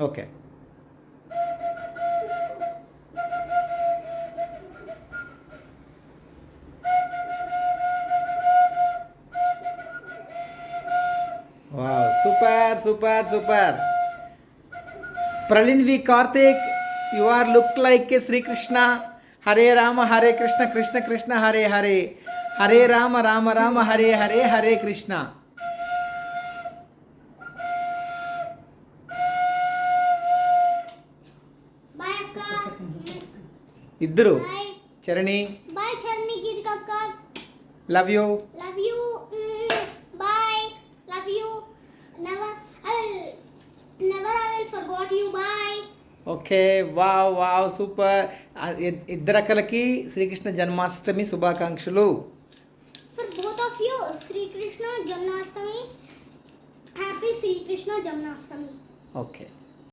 Okay. Wow! Super, super, super. ప్రళిన్ V Karthik, you are look like a Sri Krishna. Hare Rama Hare Krishna Krishna Krishna Hare Hare. Hare Rama Rama Rama Hare Hare Hare Krishna. Bye అక్క. ఇద్దరు bye Charani, bye Charani, Geethika అక్క. Love you. Love you. Bye. Love you. Never I will forgot you. Bye. Okay. Wow wow super. ఇద్దరక్కలకి శ్రీకృష్ణ జన్మాష్టమి శుభాకాంక్షలు. For both of you, Sri Krishna Janmashtami. Happy Sri Krishna Janmashtami. Okay.